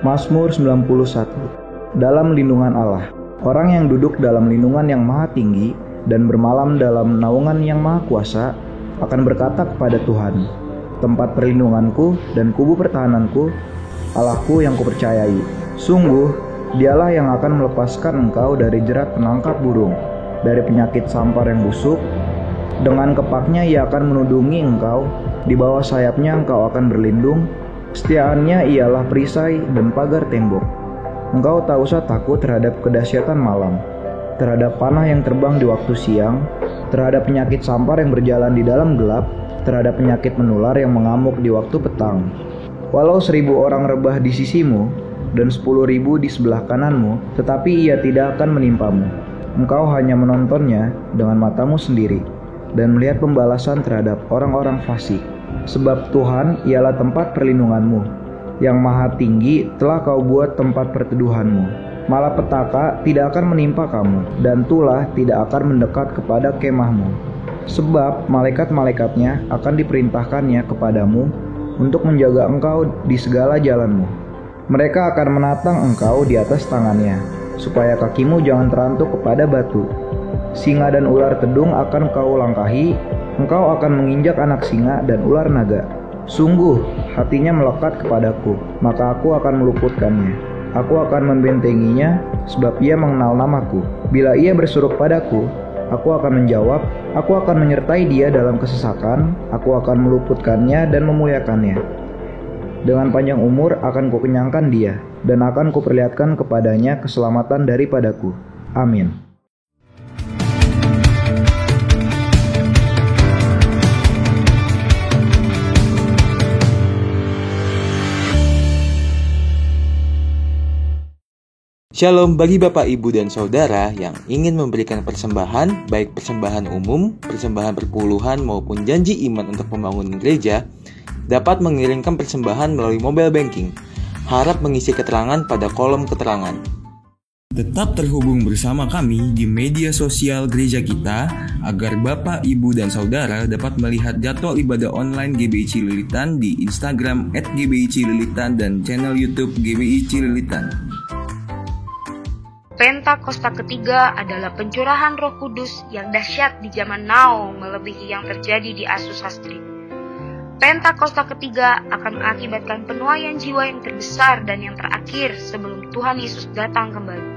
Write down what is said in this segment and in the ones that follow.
Mazmur 91. Dalam lindungan Allah. Orang yang duduk dalam lindungan yang maha tinggi dan bermalam dalam naungan yang maha kuasa akan berkata kepada Tuhan, tempat perlindunganku dan kubu pertahananku, Allahku yang kupercayai. Sungguh, dialah yang akan melepaskan engkau dari jerat penangkap burung, dari penyakit sampar yang busuk. Dengan kepaknya ia akan menudungi engkau, di bawah sayapnya engkau akan berlindung. Kesetiaannya ialah perisai dan pagar tembok. Engkau tak usah takut terhadap kedahsyatan malam, terhadap panah yang terbang di waktu siang, terhadap penyakit sampar yang berjalan di dalam gelap, terhadap penyakit menular yang mengamuk di waktu petang. Walau 1.000 orang rebah di sisimu dan 10.000 di sebelah kananmu, tetapi ia tidak akan menimpamu. Engkau hanya menontonnya dengan matamu sendiri dan melihat pembalasan terhadap orang-orang fasik. Sebab Tuhan ialah tempat perlindunganmu, yang maha tinggi telah kau buat tempat perteduhanmu. Malapetaka tidak akan menimpa kamu, dan tulah tidak akan mendekat kepada kemahmu. Sebab malaikat-malaikatnya akan diperintahkannya kepadamu untuk menjaga engkau di segala jalanmu. Mereka akan menatang engkau di atas tangannya, supaya kakimu jangan terantuk kepada batu. Singa dan ular tedung akan kau langkahi, engkau akan menginjak anak singa dan ular naga. Sungguh, hatinya melekat kepadaku, maka aku akan meluputkannya. Aku akan membentenginya, sebab ia mengenal namaku. Bila ia berseru padaku, aku akan menjawab, aku akan menyertai dia dalam kesesakan, aku akan meluputkannya dan memuliakannya. Dengan panjang umur akan kukenyangkan dia, dan akan kuperlihatkan kepadanya keselamatan daripadaku. Amin. Shalom bagi Bapak, Ibu, dan Saudara yang ingin memberikan persembahan, baik persembahan umum, persembahan perpuluhan, maupun janji iman untuk pembangunan gereja, dapat mengirimkan persembahan melalui mobile banking. Harap mengisi keterangan pada kolom keterangan. Tetap terhubung bersama kami di media sosial gereja kita, agar Bapak, Ibu, dan Saudara dapat melihat jadwal ibadah online GBI Cililitan di Instagram @GBI Cililitan dan channel YouTube GBI Cililitan. Pentakosta ketiga adalah pencurahan Roh Kudus yang dahsyat di zaman now melebihi yang terjadi di Asusah Street. Pentakosta ketiga akan mengakibatkan penuaian jiwa yang terbesar dan yang terakhir sebelum Tuhan Yesus datang kembali.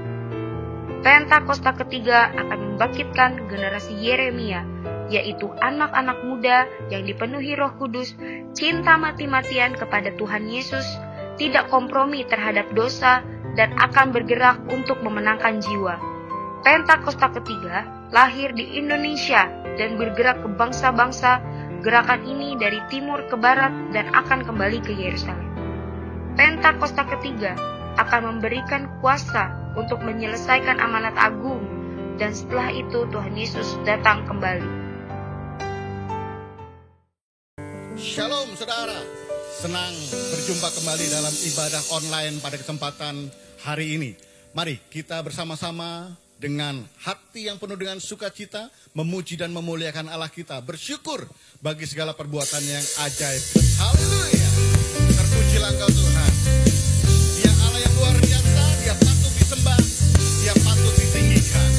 Pentakosta ketiga akan membangkitkan generasi Yeremia, yaitu anak-anak muda yang dipenuhi Roh Kudus, cinta mati-matian kepada Tuhan Yesus, tidak kompromi terhadap dosa, dan akan bergerak untuk memenangkan jiwa. Pentakosta ketiga lahir di Indonesia dan bergerak ke bangsa-bangsa. Gerakan ini dari timur ke barat dan akan kembali ke Yerusalem. Pentakosta ketiga akan memberikan kuasa untuk menyelesaikan amanat agung, dan setelah itu Tuhan Yesus datang kembali. Shalom saudara, senang berjumpa kembali dalam ibadah online pada kesempatan hari ini. Mari kita bersama-sama dengan hati yang penuh dengan sukacita memuji dan memuliakan Allah kita, bersyukur bagi segala perbuatan yang ajaib. Haleluya. Terpujilah Engkau Tuhan. Dia Allah yang luar biasa, Dia patut disembah, Dia patut ditinggikan.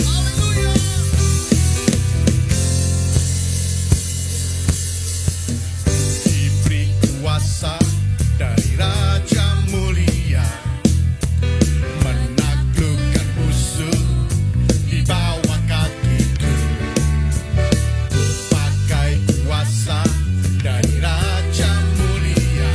Haleluya. Diberi kuasa dari Raja Mulia, menaklukkan musuh di bawah kakiku. Pakai kuasa dari Raja Mulia,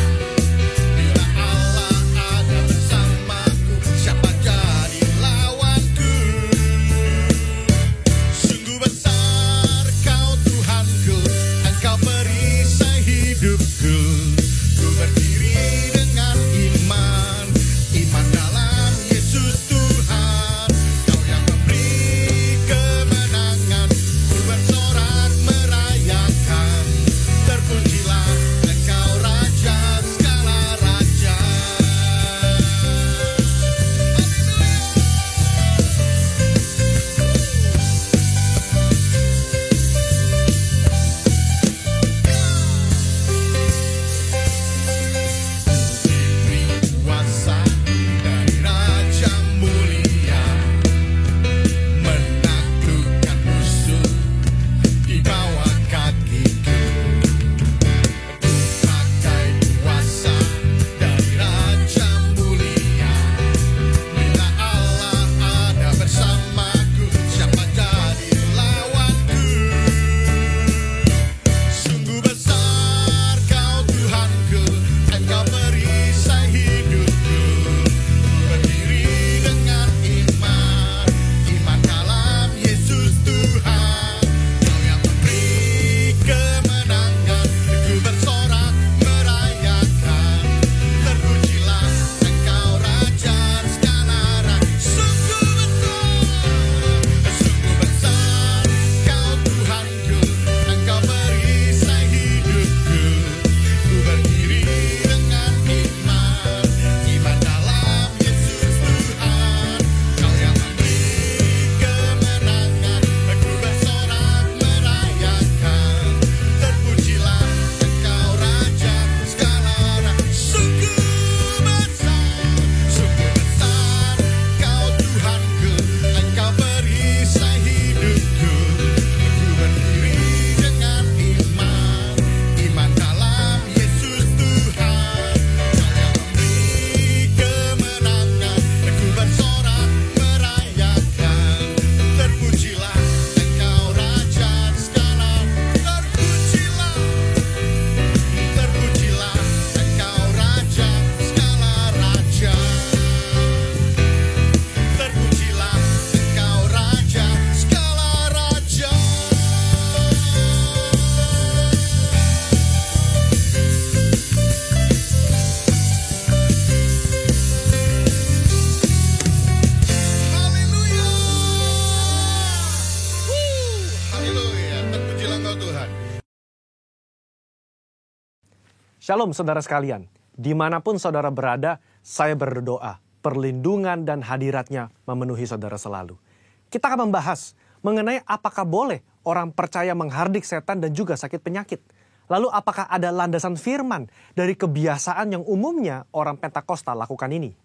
Shalom saudara sekalian, dimanapun saudara berada, saya berdoa, perlindungan dan hadiratnya memenuhi saudara selalu. Kita akan membahas mengenai apakah boleh orang percaya menghardik setan dan juga sakit penyakit. Lalu apakah ada landasan firman dari kebiasaan yang umumnya orang Pentakosta lakukan ini?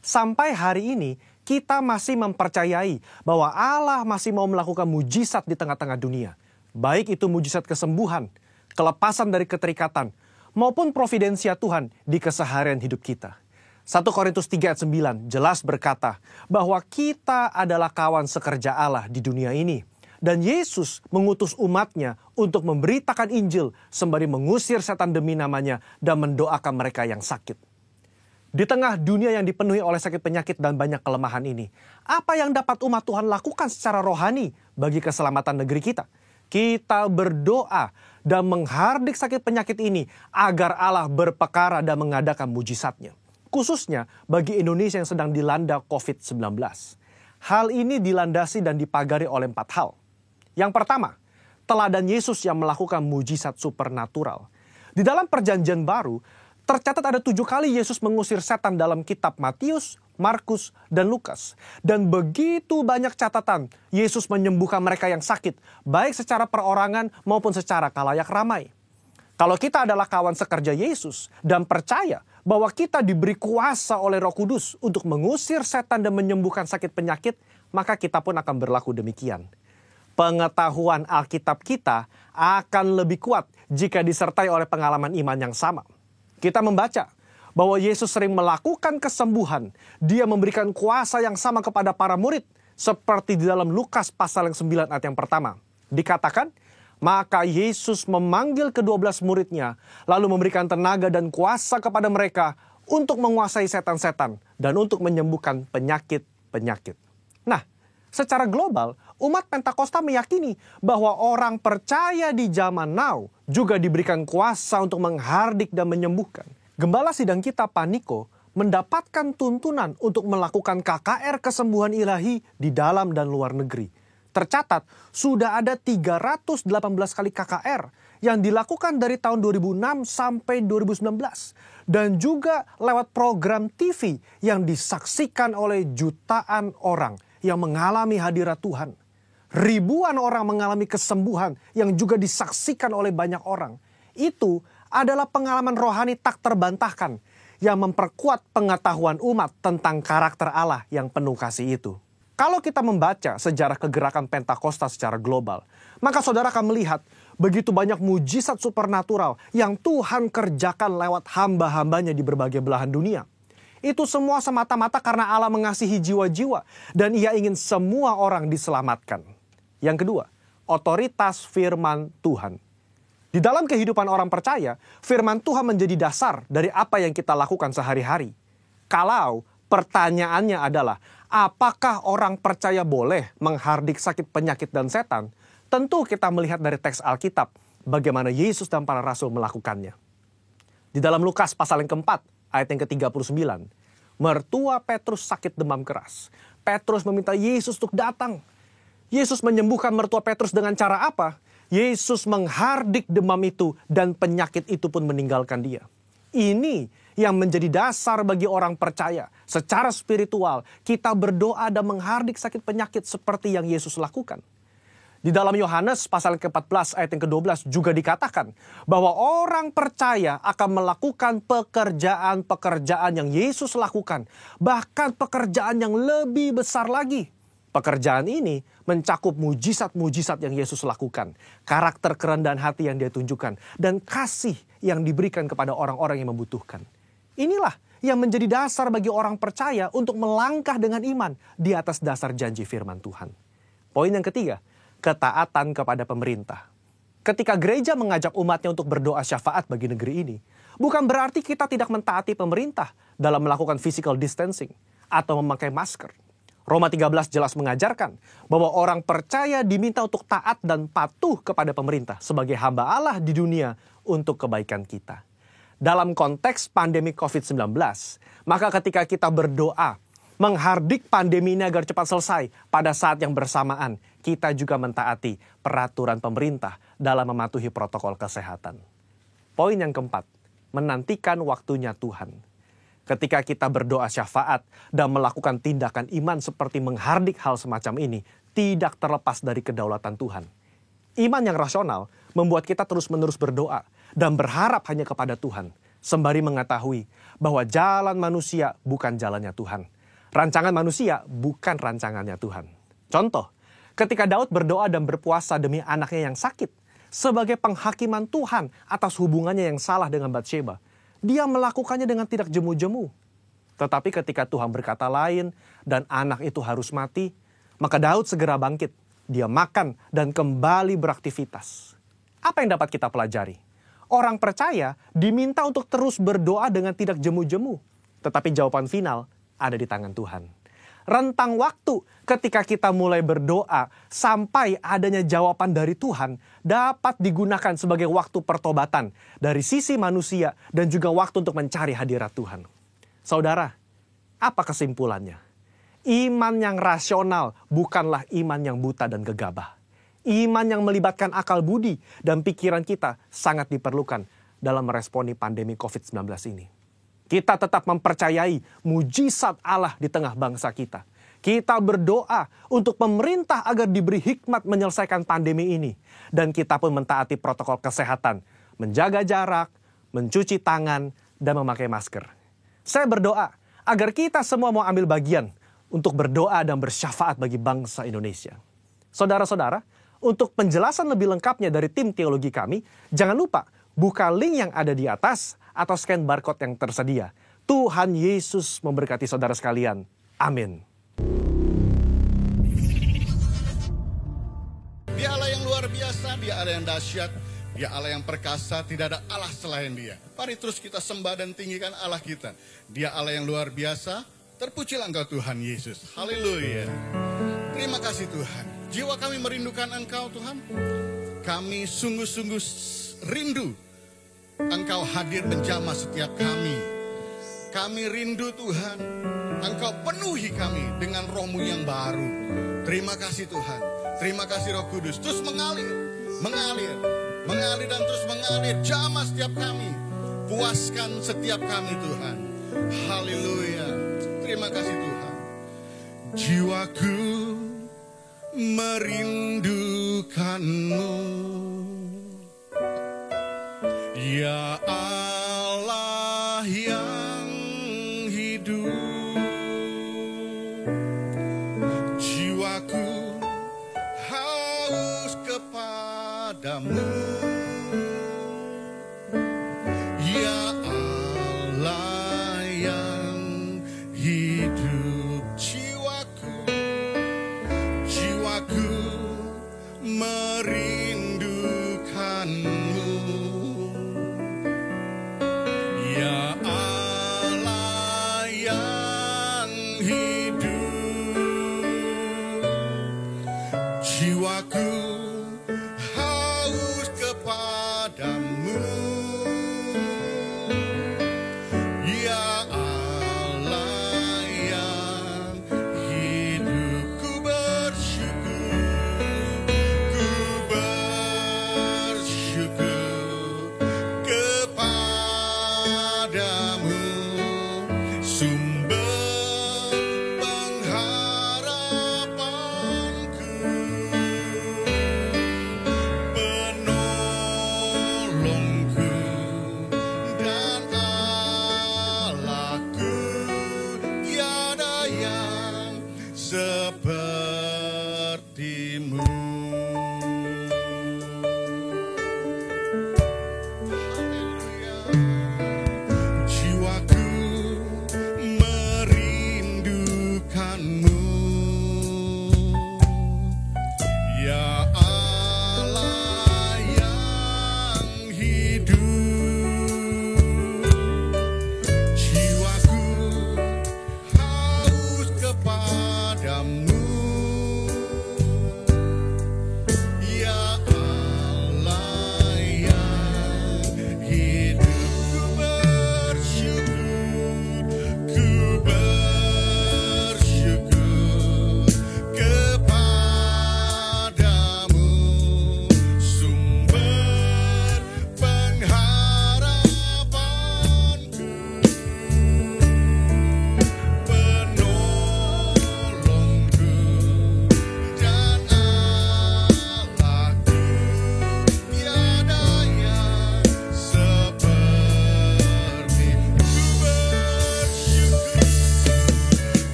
Sampai hari ini, kita masih mempercayai bahwa Allah masih mau melakukan mujizat di tengah-tengah dunia. Baik itu mujizat kesembuhan, kelepasan dari keterikatan, maupun providensia Tuhan di keseharian hidup kita. 1 Korintus 3 ayat 9 jelas berkata bahwa kita adalah kawan sekerja Allah di dunia ini. Dan Yesus mengutus umatnya untuk memberitakan Injil sembari mengusir setan demi namanya dan mendoakan mereka yang sakit. Di tengah dunia yang dipenuhi oleh sakit penyakit dan banyak kelemahan ini, apa yang dapat umat Tuhan lakukan secara rohani bagi keselamatan negeri kita? Kita berdoa dan menghardik sakit penyakit ini agar Allah berpekara dan mengadakan mujizatnya. Khususnya bagi Indonesia yang sedang dilanda COVID-19. Hal ini dilandasi dan dipagari oleh 4 hal. Yang pertama, teladan Yesus yang melakukan mujizat supernatural. Di dalam perjanjian baru, tercatat ada 7 kali Yesus mengusir setan dalam kitab Matius, Markus, dan Lukas. Dan begitu banyak catatan Yesus menyembuhkan mereka yang sakit, baik secara perorangan maupun secara khalayak ramai. Kalau kita adalah kawan sekerja Yesus dan percaya bahwa kita diberi kuasa oleh Roh Kudus untuk mengusir setan dan menyembuhkan sakit penyakit, maka kita pun akan berlaku demikian. Pengetahuan Alkitab kita akan lebih kuat jika disertai oleh pengalaman iman yang sama. Kita membaca bahwa Yesus sering melakukan kesembuhan. Dia memberikan kuasa yang sama kepada para murid. Seperti di dalam Lukas pasal yang 9 ayat yang pertama. Dikatakan, maka Yesus memanggil ke-12 muridnya, lalu memberikan tenaga dan kuasa kepada mereka untuk menguasai setan-setan dan untuk menyembuhkan penyakit-penyakit. Nah, secara global, umat Pentakosta meyakini bahwa orang percaya di zaman now juga diberikan kuasa untuk menghardik dan menyembuhkan. Gembala sidang kita, Pak Niko, mendapatkan tuntunan untuk melakukan KKR kesembuhan ilahi di dalam dan luar negeri. Tercatat, sudah ada 318 kali KKR yang dilakukan dari tahun 2006 sampai 2019. Dan juga lewat program TV yang disaksikan oleh jutaan orang yang mengalami hadirat Tuhan. Ribuan orang mengalami kesembuhan yang juga disaksikan oleh banyak orang. Itu adalah pengalaman rohani tak terbantahkan yang memperkuat pengetahuan umat tentang karakter Allah yang penuh kasih itu. Kalau kita membaca sejarah kegerakan Pentakosta secara global, maka saudara akan melihat begitu banyak mujizat supernatural yang Tuhan kerjakan lewat hamba-hambanya di berbagai belahan dunia. Itu semua semata-mata karena Allah mengasihi jiwa-jiwa dan Ia ingin semua orang diselamatkan. Yang kedua, otoritas firman Tuhan. Di dalam kehidupan orang percaya, firman Tuhan menjadi dasar dari apa yang kita lakukan sehari-hari. Kalau pertanyaannya adalah, apakah orang percaya boleh menghardik sakit penyakit dan setan? Tentu kita melihat dari teks Alkitab bagaimana Yesus dan para rasul melakukannya. Di dalam Lukas pasal yang keempat, ayat yang ke-39, mertua Petrus sakit demam keras. Petrus meminta Yesus untuk datang. Yesus menyembuhkan mertua Petrus dengan cara apa? Yesus menghardik demam itu dan penyakit itu pun meninggalkan dia. Ini yang menjadi dasar bagi orang percaya. Secara spiritual, kita berdoa dan menghardik sakit penyakit seperti yang Yesus lakukan. Di dalam Yohanes pasal ke-14 ayat yang ke-12 juga dikatakan bahwa orang percaya akan melakukan pekerjaan-pekerjaan yang Yesus lakukan. Bahkan pekerjaan yang lebih besar lagi. Pekerjaan ini mencakup mujizat-mujizat yang Yesus lakukan. Karakter kerendahan hati yang Dia tunjukkan. Dan kasih yang diberikan kepada orang-orang yang membutuhkan. Inilah yang menjadi dasar bagi orang percaya untuk melangkah dengan iman di atas dasar janji firman Tuhan. Poin yang ketiga, ketaatan kepada pemerintah. Ketika gereja mengajak umatnya untuk berdoa syafaat bagi negeri ini, bukan berarti kita tidak mentaati pemerintah dalam melakukan physical distancing atau memakai masker. Roma 13 jelas mengajarkan bahwa orang percaya diminta untuk taat dan patuh kepada pemerintah sebagai hamba Allah di dunia untuk kebaikan kita. Dalam konteks pandemi COVID-19, maka ketika kita berdoa, menghardik pandemi ini agar cepat selesai, pada saat yang bersamaan, kita juga mentaati peraturan pemerintah dalam mematuhi protokol kesehatan. Poin yang keempat, menantikan waktunya Tuhan. Ketika kita berdoa syafaat dan melakukan tindakan iman seperti menghardik hal semacam ini, tidak terlepas dari kedaulatan Tuhan. Iman yang rasional membuat kita terus-menerus berdoa dan berharap hanya kepada Tuhan, sembari mengetahui bahwa jalan manusia bukan jalannya Tuhan. Rancangan manusia bukan rancangannya Tuhan. Contoh, ketika Daud berdoa dan berpuasa demi anaknya yang sakit, sebagai penghakiman Tuhan atas hubungannya yang salah dengan Batsheba, dia melakukannya dengan tidak jemu-jemu. Tetapi ketika Tuhan berkata lain dan anak itu harus mati, maka Daud segera bangkit. Dia makan dan kembali beraktivitas. Apa yang dapat kita pelajari? Orang percaya diminta untuk terus berdoa dengan tidak jemu-jemu. Tetapi jawaban final ada di tangan Tuhan. Rentang waktu ketika kita mulai berdoa sampai adanya jawaban dari Tuhan dapat digunakan sebagai waktu pertobatan dari sisi manusia dan juga waktu untuk mencari hadirat Tuhan. Saudara, apa kesimpulannya? Iman yang rasional bukanlah iman yang buta dan gegabah. Iman yang melibatkan akal budi dan pikiran kita sangat diperlukan dalam meresponi pandemi COVID-19 ini. Kita tetap mempercayai mujizat Allah di tengah bangsa kita. Kita berdoa untuk pemerintah agar diberi hikmat menyelesaikan pandemi ini. Dan kita pun mentaati protokol kesehatan, menjaga jarak, mencuci tangan, dan memakai masker. Saya berdoa agar kita semua mau ambil bagian untuk berdoa dan bersyafaat bagi bangsa Indonesia. Saudara-saudara, untuk penjelasan lebih lengkapnya dari tim teologi kami, jangan lupa buka link yang ada di atas atau scan barcode yang tersedia. Tuhan Yesus memberkati saudara sekalian. Amin. Dia Allah yang luar biasa, Dia Allah yang dahsyat, Dia Allah yang perkasa, tidak ada Allah selain Dia. Mari terus kita sembah dan tinggikan Allah kita. Dia Allah yang luar biasa, terpujilah Engkau Tuhan Yesus. Haleluya. Terima kasih Tuhan. Jiwa kami merindukan Engkau Tuhan. Kami sungguh-sungguh rindu Engkau hadir menjamah setiap kami. Kami rindu Tuhan, Engkau penuhi kami dengan Roh-Mu yang baru. Terima kasih Tuhan. Terima kasih Roh Kudus. Terus mengalir dan terus mengalir. Jamah setiap kami. Puaskan setiap kami Tuhan. Haleluya. Terima kasih Tuhan. Jiwaku merindukan-Mu. Ya Allah yang hidup, jiwaku haus kepadamu. Ya Allah yang hidup, jiwaku merindukan-Mu. Jiwaku haus kepadamu. Ya Allah yang hidup. Ku bersyukur kepadamu, sumber sepertimu. Haleluya. Jiwaku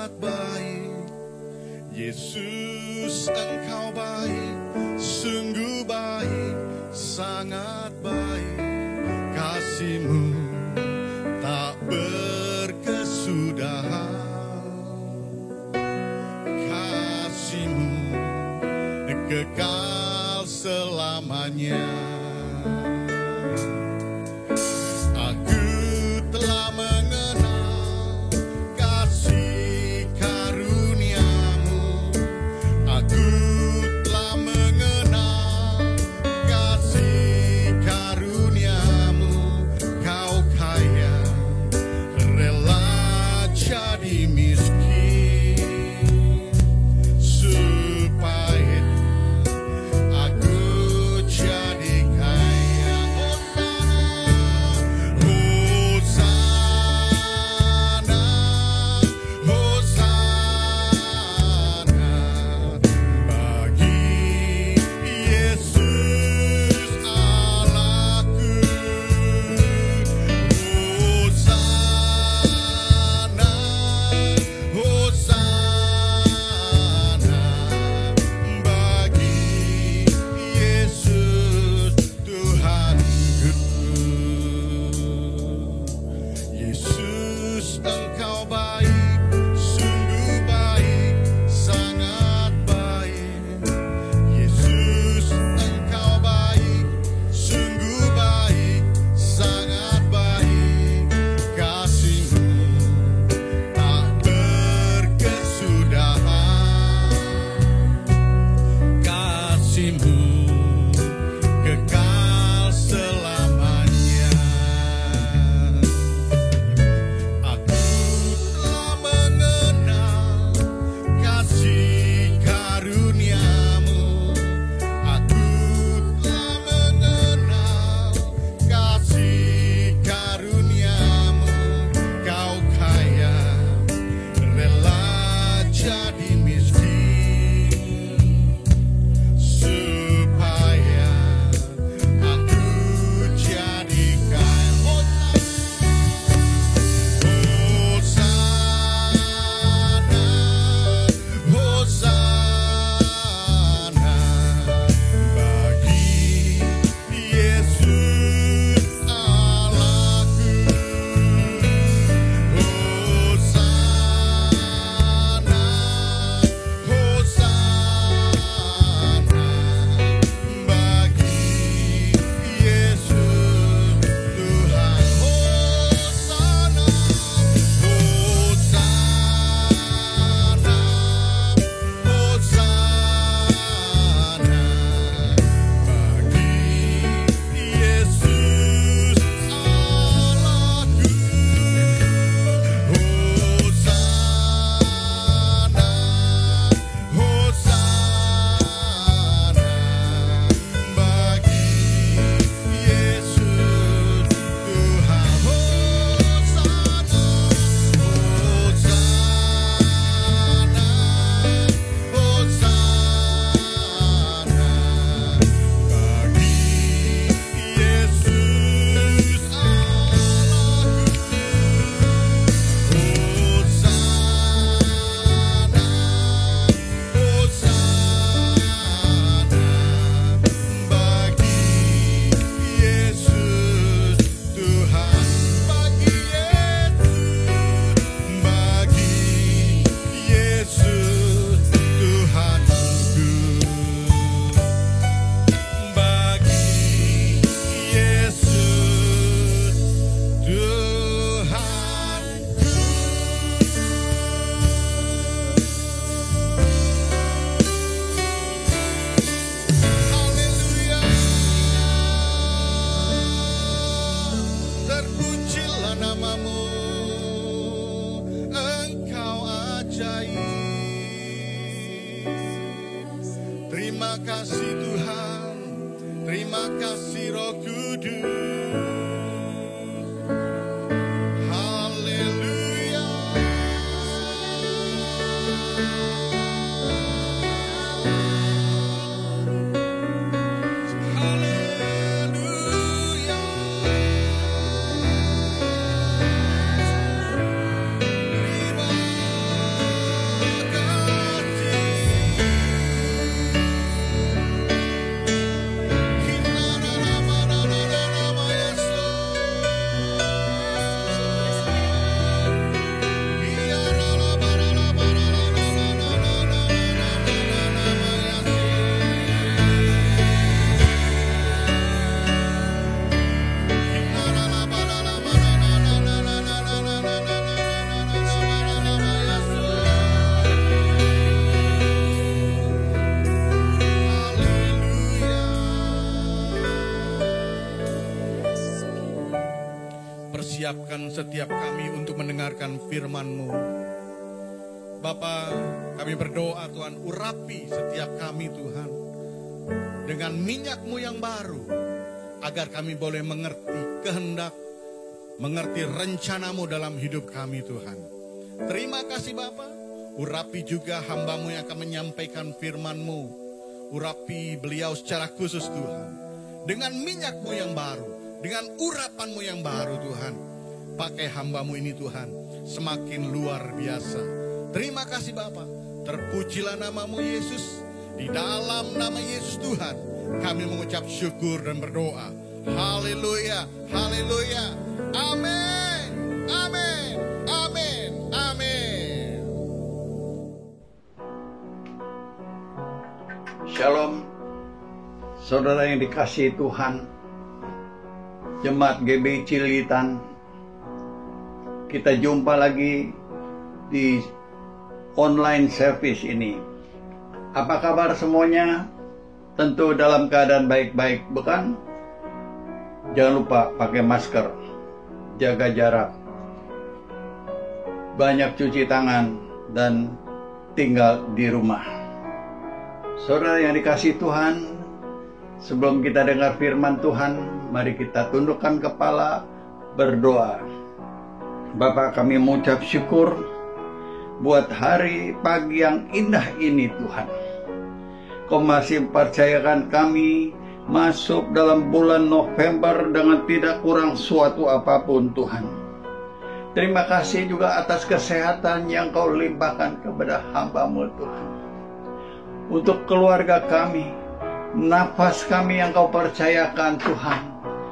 sangat baik. Yesus, Engkau baik, sungguh baik, sangat baik. Kasih-Mu tak berkesudahan, kasih-Mu kekal selamanya. Aku telah mengenal kasih karunia-Mu, aku telah mengenal kasih karunia-Mu. Kau kaya, rela jadi miskin, supaya aku jadi kaya. Hosana, Hosana, bagi Yesus Allahku. Hosana, Hosana, bagi Yesus Tuhanku. Yesus, Engkau baik, sungguh baik, sangat baik. Yesus, Engkau baik, sungguh baik, sangat baik. Kasih-Mu tak berkesudahan, kasih-Mu kekal selamanya. Aku telah mengenal kasih karunia-Mu, aku telah mengenal kasih karunia-Mu. Kau kaya, rela jadi miskin, supaya aku jadi kaya. Hosana, Hosana, bagi Yesus Allahku. Hosana, Hosana, bagi Yesus Tuhan. Hosana, Hosana, Hosana, bagi Yesus Allahku. Hosana, Hosana, bagi Yesus Tuhan. Hosana, Hosana, Hosana, bagi Yesus Allahku. Hosana, Hosana, bagi Yesus Tuhan. Bagi Yesus Tuhanku. Bagi Yesus Tuhanku. Haleluya. Terpujilah nama-Mu, Engkau ajaib. Terima kasih Tuhan, terima kasih Roh Kudus. Haleluya. Haleluya. Terima siapkan setiap kami untuk mendengarkan firman-Mu. Bapa, kami berdoa Tuhan, urapi setiap kami Tuhan dengan minyak-Mu yang baru, agar kami boleh mengerti kehendak, mengerti rencana-Mu dalam hidup kami Tuhan. Terima kasih Bapa, urapi juga hamba-Mu yang akan menyampaikan firman-Mu. Urapi beliau secara khusus Tuhan, dengan minyak-Mu yang baru, dengan urapan-Mu yang baru Tuhan. Pakai hamba-Mu ini Tuhan, semakin luar biasa. Terima kasih Bapa, terpujilah nama-Mu Yesus. Di dalam nama Yesus Tuhan, kami mengucap syukur dan berdoa. Haleluya, haleluya, amin, amin, amin, amin. Shalom, saudara yang dikasihi Tuhan, Jemaat GB Cililitan. Kita jumpa lagi di online service ini. Apa kabar semuanya? Tentu dalam keadaan baik-baik, bukan? Jangan lupa pakai masker, jaga jarak, banyak cuci tangan, dan tinggal di rumah. Saudara yang dikasihi Tuhan, sebelum kita dengar firman Tuhan, mari kita tundukkan kepala, berdoa. Bapa, kami mengucap syukur buat hari pagi yang indah ini Tuhan. Kau masih percayakan kami masuk dalam bulan November dengan tidak kurang suatu apapun Tuhan. Terima kasih juga atas kesehatan yang Kau limpahkan kepada hamba-Mu Tuhan. Untuk keluarga kami, nafas kami yang Kau percayakan Tuhan.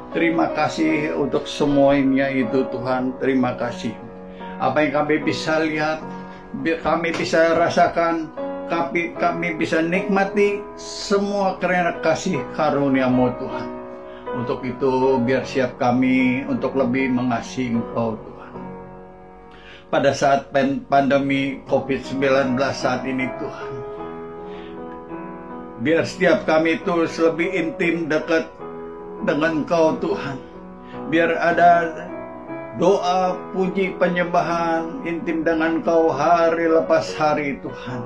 Terima kasih untuk semuanya itu Tuhan. Terima kasih. Apa yang kami bisa lihat, kami bisa rasakan, kami bisa nikmati semua karena kasih karunia-Mu Tuhan. Untuk itu biar siap kami untuk lebih mengasihi Engkau Tuhan. Pada saat pandemi COVID-19 saat ini Tuhan, biar setiap kami itu lebih intim dekat dengan Engkau Tuhan. Biar ada doa, puji, penyembahan intim dengan Kau hari lepas hari Tuhan.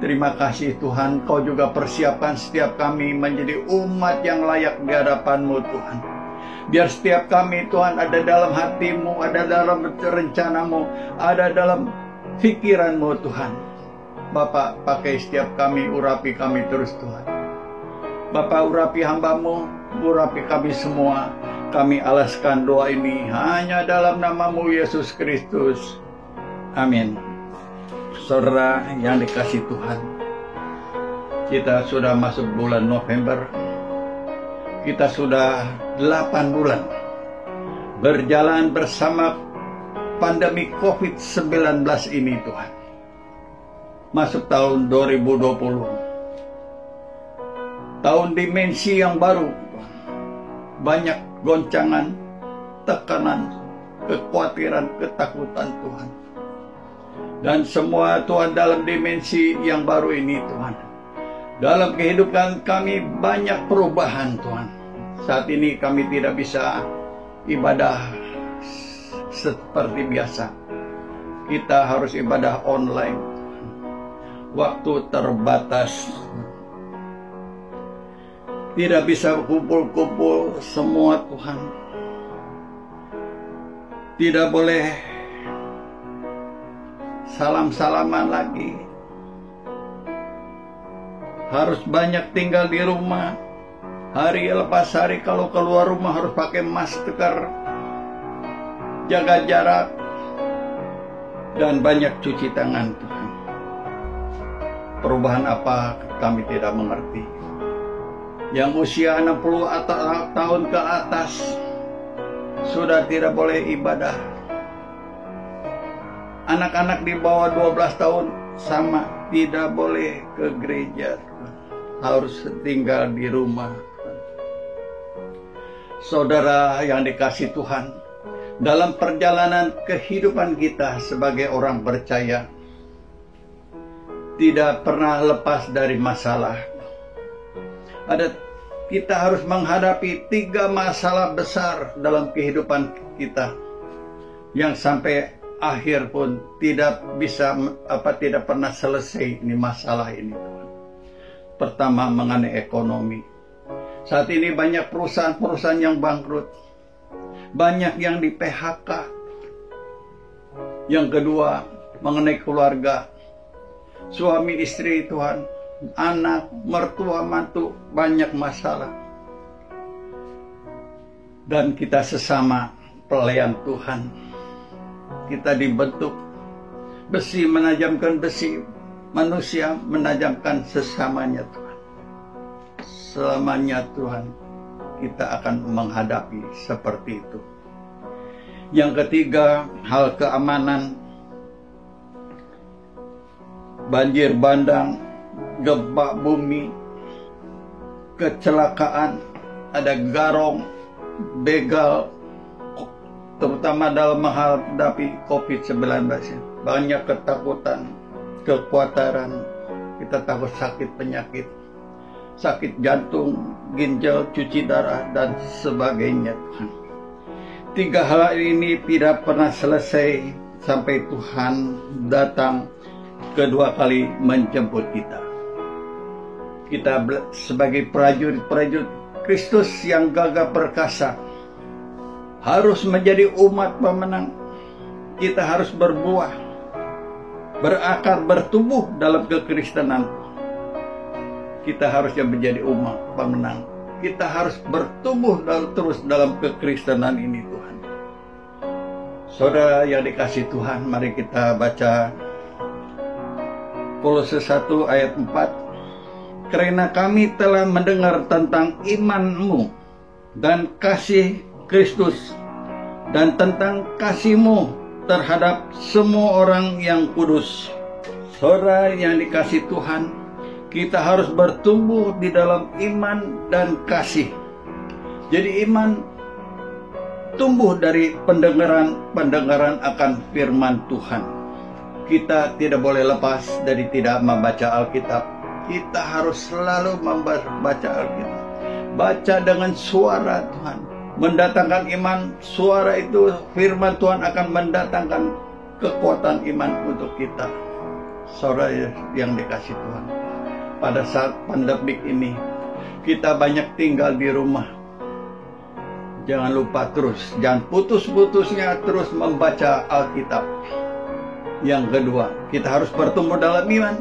Terima kasih Tuhan, Kau juga persiapkan setiap kami menjadi umat yang layak di hadapan-Mu Tuhan. Biar setiap kami Tuhan ada dalam hati-Mu, ada dalam rencana-Mu, ada dalam pikiran-Mu Tuhan. Bapak, pakai setiap kami, urapi kami terus Tuhan. Bapak, urapi hamba-Mu, urapi kami semua. Kami alaskan doa ini hanya dalam nama-Mu Yesus Kristus. Amin. Saudara yang dikasihi Tuhan, kita sudah masuk bulan November. Kita sudah 8 bulan berjalan bersama pandemi COVID-19 ini Tuhan. Masuk tahun 2020. Tahun dimensi yang baru. Banyak goncangan, tekanan, kekhawatiran, ketakutan Tuhan. Dan semua Tuhan dalam dimensi yang baru ini Tuhan. Dalam kehidupan kami banyak perubahan Tuhan. Saat ini kami tidak bisa ibadah seperti biasa. Kita harus ibadah online. Waktu terbatas. Tidak bisa kumpul-kumpul semua Tuhan. Tidak boleh salam-salaman lagi. Harus banyak tinggal di rumah. Hari lepas hari kalau keluar rumah harus pakai masker, jaga jarak, dan banyak cuci tangan Tuhan. Perubahan apa kami tidak mengerti. Yang usia 60 tahun ke atas sudah tidak boleh ibadah. Anak-anak di bawah 12 tahun sama, tidak boleh ke gereja. Harus tinggal di rumah. Saudara yang dikasihi Tuhan, dalam perjalanan kehidupan kita sebagai orang percaya, tidak pernah lepas dari masalah. Ada kita harus menghadapi 3 masalah besar dalam kehidupan kita yang sampai akhir pun tidak pernah selesai ini masalah ini, Tuhan. Pertama, mengenai ekonomi. Saat ini banyak perusahaan-perusahaan yang bangkrut, banyak yang di PHK. Yang kedua, mengenai keluarga, suami istri, Tuhan, anak, mertua, mantu, banyak masalah. Dan kita sesama pelayan Tuhan, kita dibentuk, besi menajamkan besi, manusia menajamkan sesamanya, Tuhan. Selamanya, Tuhan, kita akan menghadapi seperti itu. Yang ketiga, hal keamanan. Banjir bandang, gempa bumi, kecelakaan, ada garong, begal, terutama dalam menghadapi COVID-19. Banyak ketakutan, kekhawatiran, kita takut sakit penyakit, sakit jantung, ginjal, cuci darah, dan sebagainya, Tuhan. 3 hal ini tidak pernah selesai sampai Tuhan datang kedua kali menjemput kita. Kita sebagai prajurit-prajurit Kristus yang gagah perkasa harus menjadi umat pemenang. Kita harus berbuah, berakar, bertumbuh dalam kekristenan. Kita harusnya menjadi umat pemenang. Kita harus bertumbuh terus dalam kekristenan ini, Tuhan. Saudara yang dikasihi Tuhan, mari kita baca Kolose 1 ayat 4. Karena kami telah mendengar tentang imanmu dan kasih Kristus, dan tentang kasih-Mu terhadap semua orang yang kudus. Saudara yang dikasihi Tuhan, kita harus bertumbuh di dalam iman dan kasih. Jadi iman tumbuh dari pendengaran akan firman Tuhan. Kita tidak boleh lepas dari tidak membaca Alkitab. Kita harus selalu membaca Alkitab. Baca dengan suara Tuhan, mendatangkan iman. Suara itu, firman Tuhan akan mendatangkan kekuatan iman untuk kita. Saudara yang dikasihi Tuhan, pada saat pandemik ini, kita banyak tinggal di rumah. Jangan lupa jangan putus-putusnya terus membaca Alkitab. Yang kedua, kita harus bertumbuh dalam iman.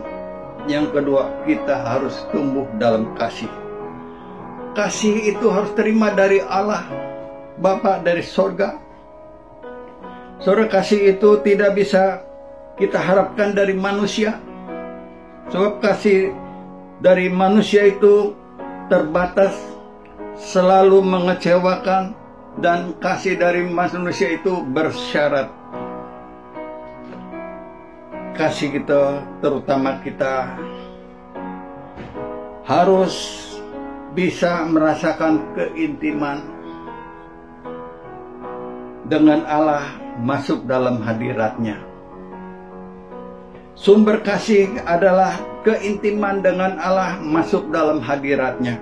Yang kedua, kita harus tumbuh dalam kasih. Kasih itu harus terima dari Allah, Bapa dari sorga. Saudara, kasih itu tidak bisa kita harapkan dari manusia. Sebab kasih dari manusia itu terbatas, selalu mengecewakan, dan kasih dari manusia itu bersyarat. Kasih kita, terutama kita harus bisa merasakan keintiman dengan Allah, masuk dalam hadiratnya. Sumber kasih adalah keintiman dengan Allah, masuk dalam hadiratnya.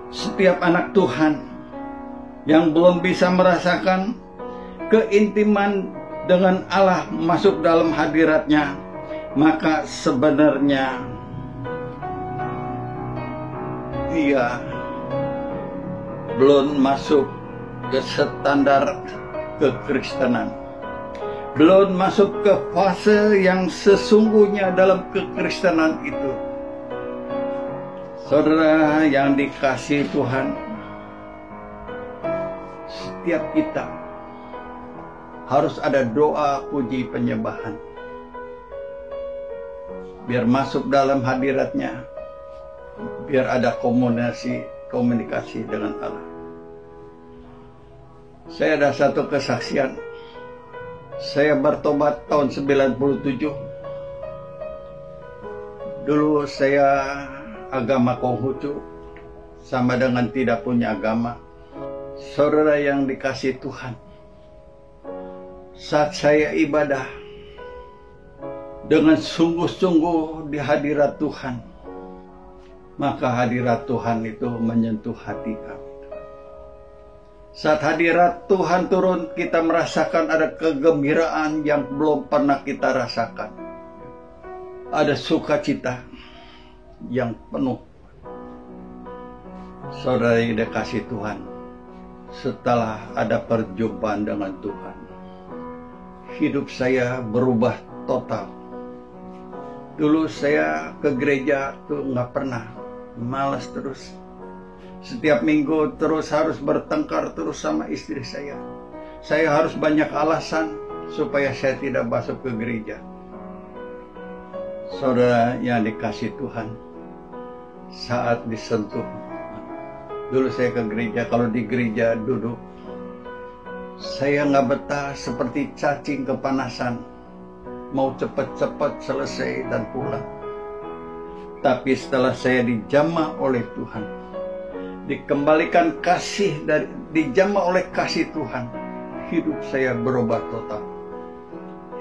Setiap anak Tuhan yang belum bisa merasakan keintiman dengan Allah, masuk dalam hadiratnya, maka sebenarnya dia belum masuk ke standar kekristenan, belum masuk ke fase yang sesungguhnya dalam kekristenan itu. Saudara yang dikasihi Tuhan, setiap kita harus ada doa puji penyembahan, biar masuk dalam hadiratnya, biar ada komunikasi dengan Allah. Saya ada satu kesaksian. Saya bertobat tahun 97. Dulu saya agama Konghucu, sama dengan tidak punya agama. Saudara yang dikasihi Tuhan, saat saya ibadah dengan sungguh-sungguh di hadirat Tuhan, maka hadirat Tuhan itu menyentuh hati kami. Saat hadirat Tuhan turun, kita merasakan ada kegembiraan yang belum pernah kita rasakan. Ada sukacita yang penuh. Saudara yang dikasihi Tuhan, setelah ada perjumpaan dengan Tuhan, hidup saya berubah total. Dulu saya ke gereja tuh nggak pernah, malas terus. Setiap minggu terus harus bertengkar terus sama istri saya. Saya harus banyak alasan supaya saya tidak masuk ke gereja. Saudara yang dikasihi Tuhan, saat disentuh, dulu saya ke gereja, kalau di gereja duduk, saya nggak betah seperti cacing kepanasan, mau cepat-cepat selesai dan pulang. Tapi setelah saya dijamah oleh Tuhan, dikembalikan kasih dari dijamah oleh kasih Tuhan, hidup saya berubah total.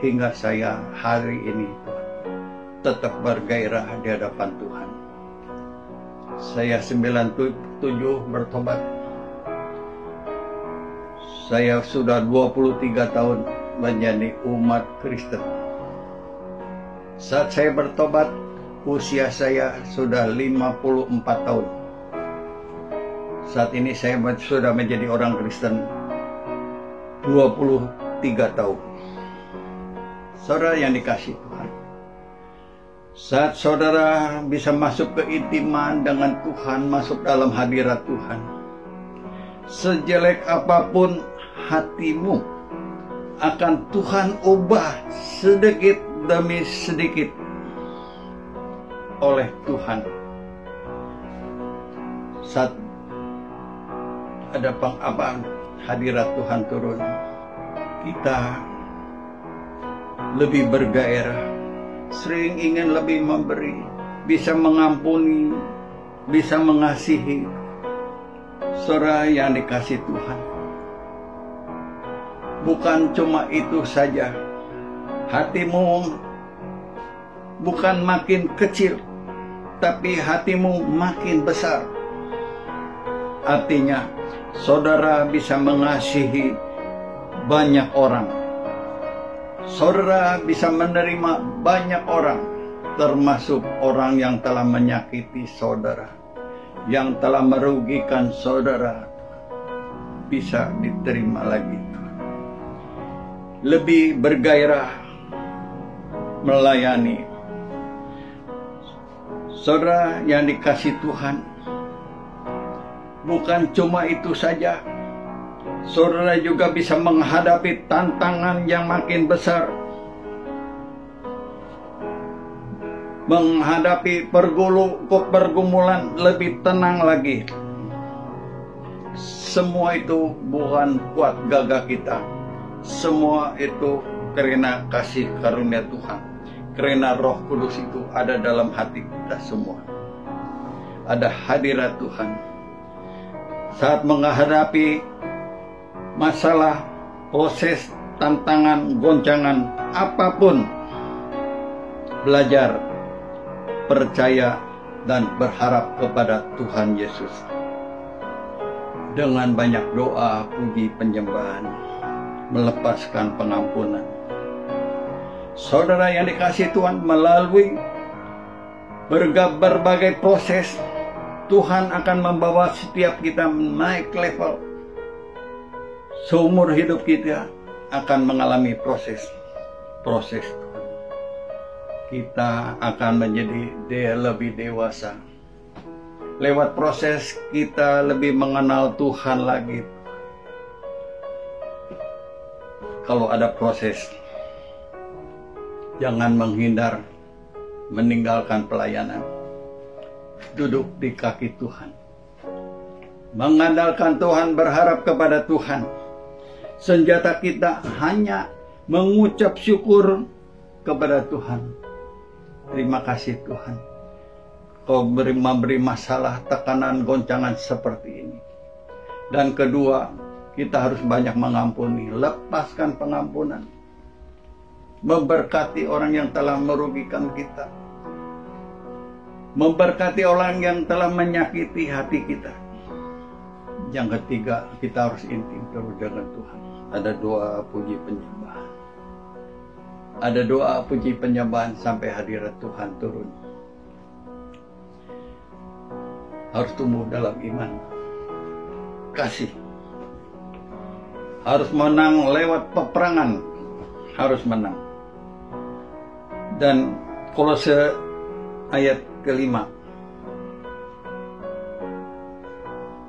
Hingga saya hari ini tetap bergairah di hadapan Tuhan. Saya 97 bertobat. Saya sudah 23 tahun menjadi umat Kristen. Saat saya bertobat, usia saya sudah 54 tahun. Saat ini saya sudah menjadi orang Kristen 23 tahun. Saudara yang dikasihi Tuhan, saat saudara bisa masuk keintiman dengan Tuhan, masuk dalam hadirat Tuhan, sejelek apapun hatimu, akan Tuhan ubah sedikit demi sedikit oleh Tuhan. Saat ada pengabaan hadirat Tuhan turun, kita lebih bergairah, sering ingin lebih memberi, bisa mengampuni, bisa mengasihi. Saudara yang dikasihi Tuhan, bukan cuma itu saja, hatimu bukan makin kecil, tapi hatimu makin besar. Artinya, saudara bisa mengasihi banyak orang. Saudara bisa menerima banyak orang, termasuk orang yang telah menyakiti saudara, yang telah merugikan saudara, bisa diterima lagi. Lebih bergairah melayani. Saudara yang dikasihi Tuhan, bukan cuma itu saja, saudara juga bisa menghadapi tantangan yang makin besar, menghadapi pergumulan lebih tenang lagi. Semua itu bukan kuat gagah kita, semua itu karena kasih karunia Tuhan, karena Roh Kudus itu ada dalam hati kita semua. Ada hadirat Tuhan. Saat menghadapi masalah, proses, tantangan, goncangan, apapun, belajar, percaya, dan berharap kepada Tuhan Yesus. Dengan banyak doa, puji, penyembahan, melepaskan pengampunan. Saudara yang dikasihi Tuhan, melalui berbagai proses, Tuhan akan membawa setiap kita naik level. Seumur hidup kita akan mengalami proses. Kita akan menjadi lebih dewasa. Lewat proses kita lebih mengenal Tuhan lagi. Kalau ada proses, jangan menghindar, meninggalkan pelayanan. Duduk di kaki Tuhan, mengandalkan Tuhan, berharap kepada Tuhan. Senjata kita hanya mengucap syukur kepada Tuhan. Terima kasih Tuhan, Kau memberi masalah, tekanan, goncangan seperti ini. Dan kedua, kita harus banyak mengampuni, lepaskan pengampunan, memberkati orang yang telah merugikan kita. memberkati orang yang telah menyakiti hati kita. Yang ketiga, kita harus intim terus dengan Tuhan. Ada doa puji penyembahan. Ada doa puji penyembahan sampai hadirat Tuhan turun. Harus tumbuh dalam iman, kasih. Harus menang lewat peperangan, harus menang. Dan Kolose ayat ke-5.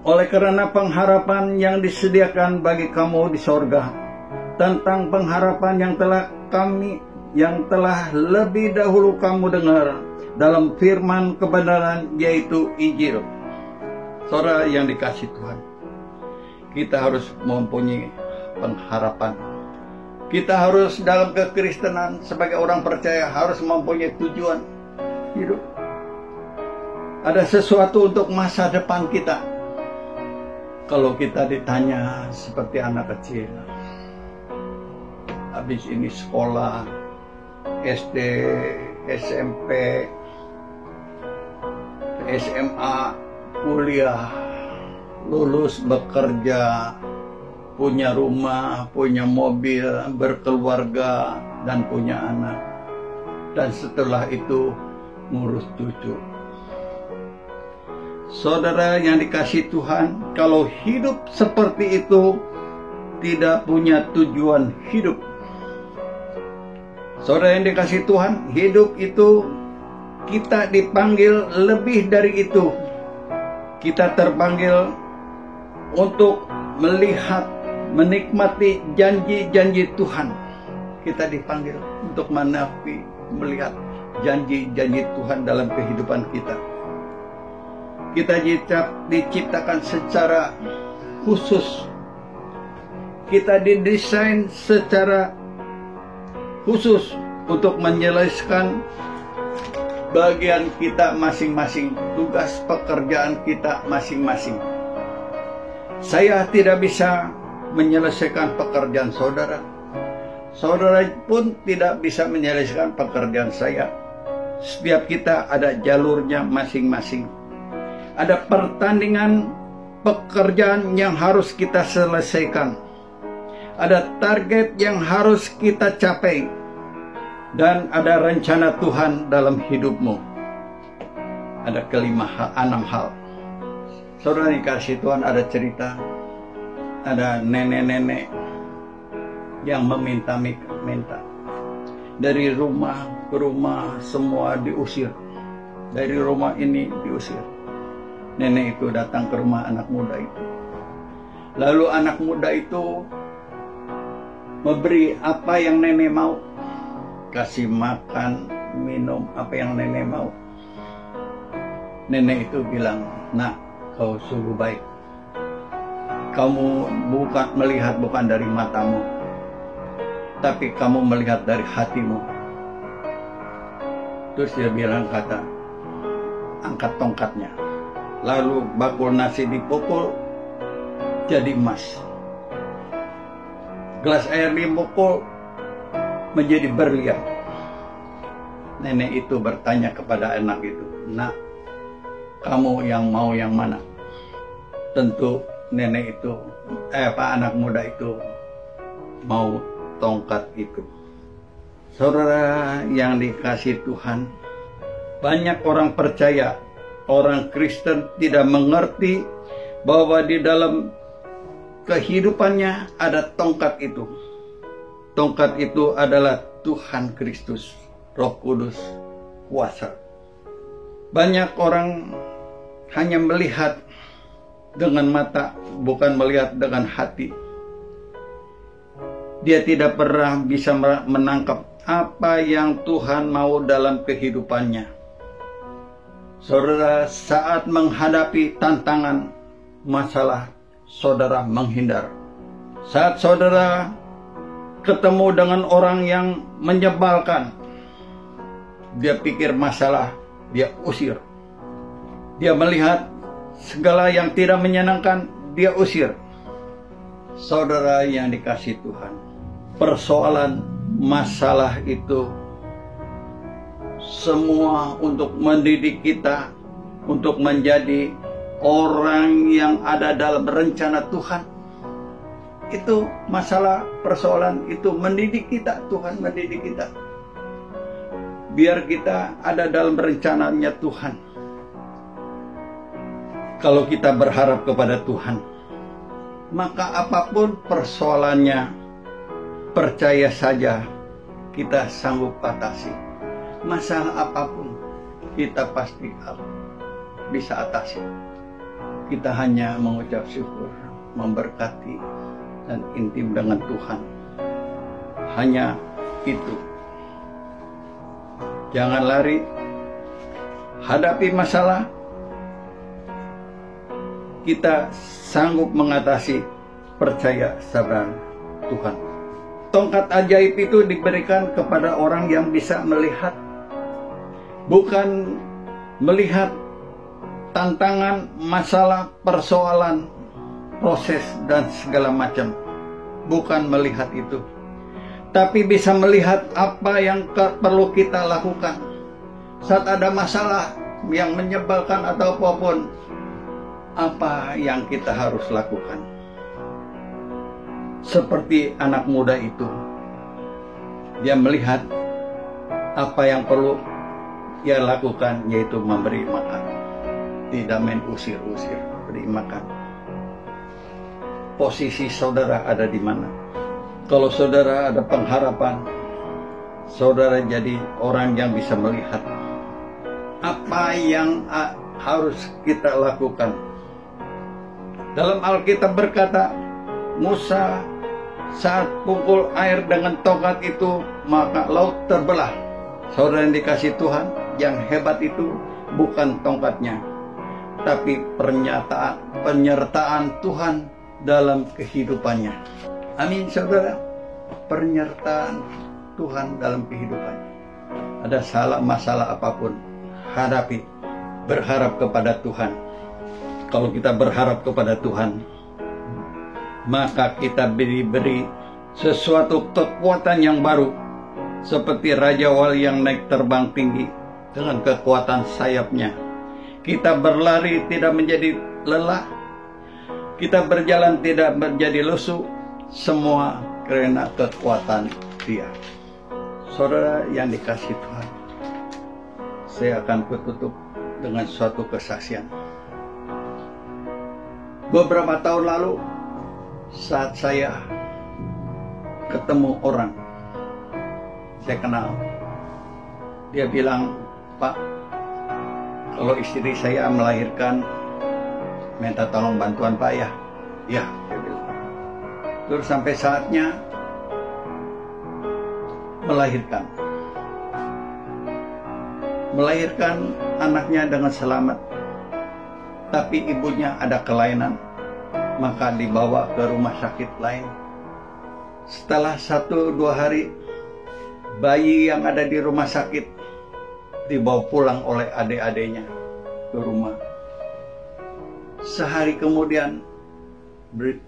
Oleh karena pengharapan yang disediakan bagi kamu di sorga, tentang pengharapan yang telah lebih dahulu kamu dengar dalam firman kebenaran, yaitu Injil. Saudara yang dikasihi Tuhan, kita harus mempunyai pengharapan. Kita harus dalam kekristenan sebagai orang percaya harus mempunyai tujuan hidup. Ada sesuatu untuk masa depan kita. Kalau kita ditanya seperti anak kecil, habis ini sekolah, SD, SMP, SMA, kuliah, lulus bekerja, punya rumah, punya mobil, berkeluarga, dan punya anak. Dan setelah itu ngurus cucu. Saudara yang dikasihi Tuhan, kalau hidup seperti itu tidak punya tujuan hidup. Saudara yang dikasihi Tuhan, hidup itu kita dipanggil lebih dari itu. Kita terpanggil untuk melihat, menikmati janji-janji Tuhan. Kita dipanggil untuk menapi, melihat janji-janji Tuhan dalam kehidupan kita. Kita diciptakan secara khusus. Kita didesain secara khusus untuk menyelesaikan bagian kita masing-masing, tugas pekerjaan kita masing-masing. Saya tidak bisa menyelesaikan pekerjaan saudara. Saudara pun tidak bisa menyelesaikan pekerjaan saya. Setiap kita ada jalurnya masing-masing. Ada pertandingan pekerjaan yang harus kita selesaikan. Ada target yang harus kita capai. Dan ada rencana Tuhan dalam hidupmu. Ada 6 hal. Saudara dikasih Tuhan, ada cerita. Ada nenek-nenek yang meminta-minta. Dari rumah ke rumah semua diusir. Dari rumah ini diusir. Nenek itu datang ke rumah anak muda itu. Lalu anak muda itu memberi apa yang nenek mau. Kasih makan, minum apa yang nenek mau. Nenek itu bilang, "Nak, kau sungguh baik. Kamu melihat bukan dari matamu, tapi kamu melihat dari hatimu." Terus dia bilang, "Angkat tongkatnya." Lalu bakul nasi dipukul jadi emas. Gelas air dipukul menjadi berlian. Nenek itu bertanya kepada anak itu, "Nak, kamu yang mau yang mana?" Tentu nenek itu, anak muda itu mau tongkat itu. Saudara yang dikasihi Tuhan, banyak orang percaya, orang Kristen tidak mengerti bahwa di dalam kehidupannya ada tongkat itu. Tongkat itu adalah Tuhan Kristus, Roh Kudus, kuasa. Banyak orang hanya melihat dengan mata, bukan melihat dengan hati. Dia tidak pernah bisa menangkap apa yang Tuhan mau dalam kehidupannya. Saudara, saat menghadapi tantangan, masalah, saudara menghindar. Saat saudara ketemu dengan orang yang menyebalkan, dia pikir masalah, dia usir. Dia melihat segala yang tidak menyenangkan, dia usir. Saudara yang dikasihi Tuhan, persoalan masalah itu semua untuk mendidik kita untuk menjadi orang yang ada dalam rencana Tuhan. Itu masalah persoalan itu mendidik kita, Tuhan mendidik kita. Biar kita ada dalam rencananya Tuhan. Kalau kita berharap kepada Tuhan, maka apapun persoalannya, percaya saja kita sanggup atasi. Masalah apapun kita pasti bisa atasi. Kita hanya mengucap syukur, memberkati, dan intim dengan Tuhan. Hanya itu. Jangan lari. Hadapi masalah. Kita sanggup mengatasi. Percaya sabar Tuhan. Tongkat ajaib itu diberikan kepada orang yang bisa melihat. Bukan melihat tantangan, masalah, persoalan, proses, dan segala macam. Bukan melihat itu. Tapi bisa melihat apa yang perlu kita lakukan. Saat ada masalah yang menyebalkan atau apapun, apa yang kita harus lakukan. Seperti anak muda itu. Dia melihat apa yang perlu dia lakukan, yaitu memberi makan. Tidak main usir-usir, beri makan. Posisi saudara ada di mana? Kalau saudara ada pengharapan, saudara jadi orang yang bisa melihat apa yang harus kita lakukan. Dalam Alkitab berkata, Musa saat pukul air dengan tongkat itu, maka laut terbelah. Saudara yang dikasih Tuhan, yang hebat itu bukan tongkatnya, tapi penyertaan Tuhan dalam kehidupannya. Amin saudara. Penyertaan Tuhan dalam kehidupannya. Ada masalah apapun, hadapi. Berharap kepada Tuhan. Kalau kita berharap kepada Tuhan, maka kita diberi sesuatu kekuatan yang baru. Seperti Raja Wali yang naik terbang tinggi dengan kekuatan sayapnya. Kita berlari tidak menjadi lelah. Kita berjalan tidak menjadi lesu. Semua karena kekuatan Dia. Saudara yang dikasihi Tuhan, saya akan tutup dengan suatu kesaksian. Beberapa tahun lalu, saat saya ketemu orang, saya kenal. Dia bilang, Pak, kalau istri saya melahirkan, minta tolong bantuan Pak ya. Ya, dia bilang. Terus sampai saatnya melahirkan anaknya dengan selamat, tapi ibunya ada kelainan, maka dibawa ke rumah sakit lain. Setelah 1-2 hari, bayi yang ada di rumah sakit dibawa pulang oleh adik-adiknya ke rumah. Sehari kemudian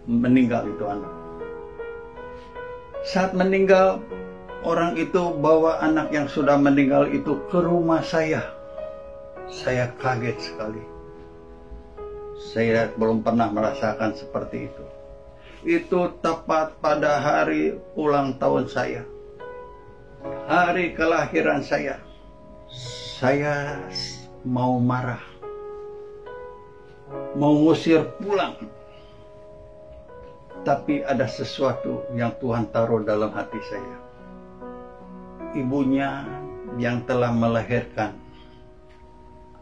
meninggal itu anak. Saat meninggal, orang itu bawa anak yang sudah meninggal itu ke rumah saya. Saya kaget sekali. Saya belum pernah merasakan seperti itu. Itu tepat pada hari ulang tahun saya. Hari kelahiran saya. Saya mau marah. Mau ngusir pulang. Tapi ada sesuatu yang Tuhan taruh dalam hati saya. Ibunya yang telah melahirkan,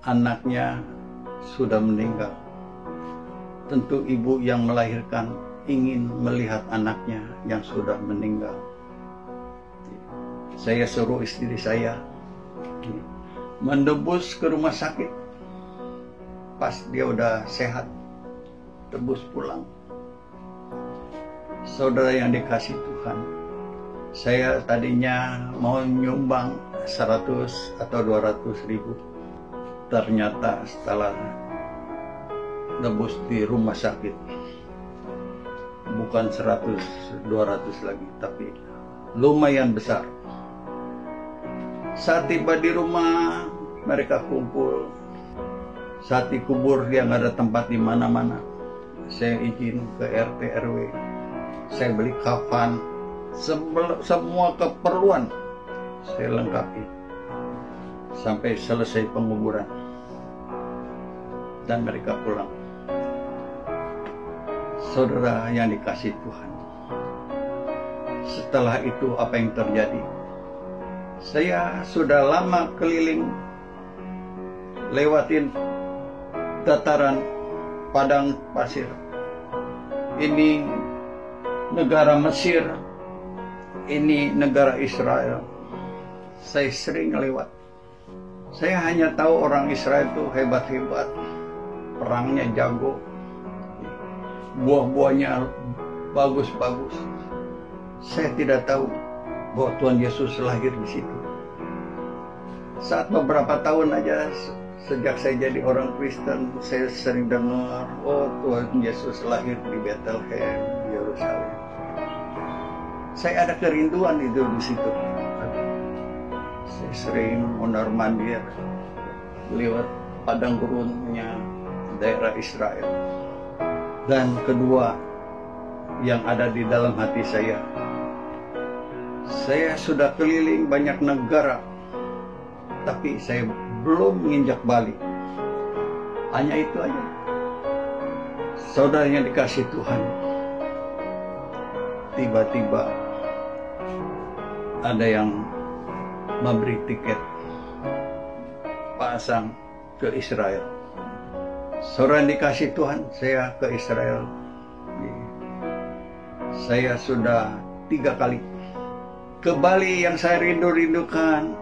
anaknya sudah meninggal. Tentu ibu yang melahirkan ingin melihat anaknya yang sudah meninggal. Saya suruh istri saya mendebus ke rumah sakit. Pas dia udah sehat, tebus pulang. Saudara yang dikasih Tuhan, saya tadinya mau nyumbang 100 atau 200 ribu. Ternyata setelah nebus di rumah sakit, bukan 100, 200 lagi, tapi lumayan besar. Saat tiba di rumah, mereka kumpul. Saat dikubur, dia nggak ada tempat di mana-mana. Saya izin ke RT RW. Saya beli kafan, semua keperluan saya lengkapi sampai selesai penguburan. Dan mereka pulang. Saudara yang dikasihi Tuhan, setelah itu apa yang terjadi? Saya sudah lama keliling, lewatin dataran padang pasir. Ini negara Mesir, ini negara Israel. Saya sering lewat. Saya hanya tahu orang Israel itu hebat-hebat, perangnya jago, buah-buahnya bagus-bagus. Saya tidak tahu bahwa Tuhan Yesus lahir di situ. Saat beberapa tahun aja sejak saya jadi orang Kristen, saya sering dengar, oh Tuhan Yesus lahir di Bethlehem, Yerusalem. Saya ada kerinduan itu di situ. Saya sering mondar-mandir lewat padang gurunnya daerah Israel. Dan kedua yang ada di dalam hati saya sudah keliling banyak negara, tapi saya belum menginjak Bali. Hanya itu aja. Saudara yang dikasihi Tuhan, tiba-tiba ada yang memberi tiket pasang ke Israel. Saudara yang dikasihi Tuhan, saya ke Israel. Saya sudah 3 kali. Ke Bali yang saya rindu-rindukan,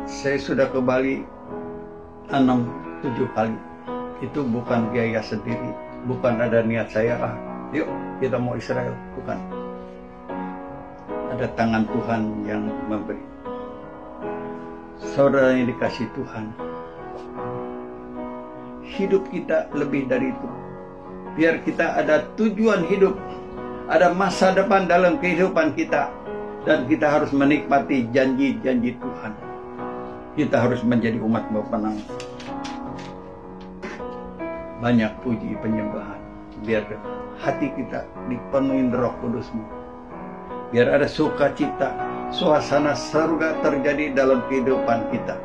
saya sudah ke Bali 6-7 kali. Itu bukan biaya sendiri, bukan ada niat saya, yuk kita mau Israel, bukan. Ada tangan Tuhan yang memberi. Saudara yang dikasihi Tuhan, hidup kita lebih dari itu. Biar kita ada tujuan hidup, ada masa depan dalam kehidupan kita, dan kita harus menikmati janji-janji Tuhan. Kita harus menjadi umat pemenang. Banyak puji penyembahan, biar hati kita dipenuhi Roh Kudus-Mu. Biar ada sukacita, suasana surga terjadi dalam kehidupan kita.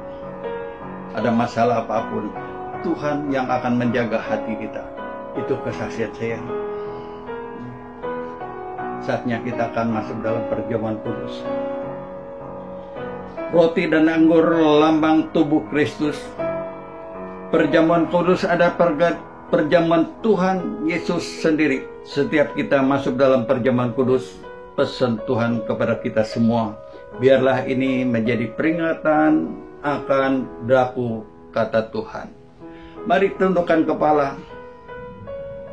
Ada masalah apapun, Tuhan yang akan menjaga hati kita. Itu kesaksian saya. Saatnya kita akan masuk dalam perjamuan kudus. Roti dan anggur lambang tubuh Kristus. Perjamuan kudus ada perjamuan Tuhan Yesus sendiri. Setiap kita masuk dalam perjamuan kudus, pesan Tuhan kepada kita semua, biarlah ini menjadi peringatan akan daku kata Tuhan. Mari tundukkan kepala.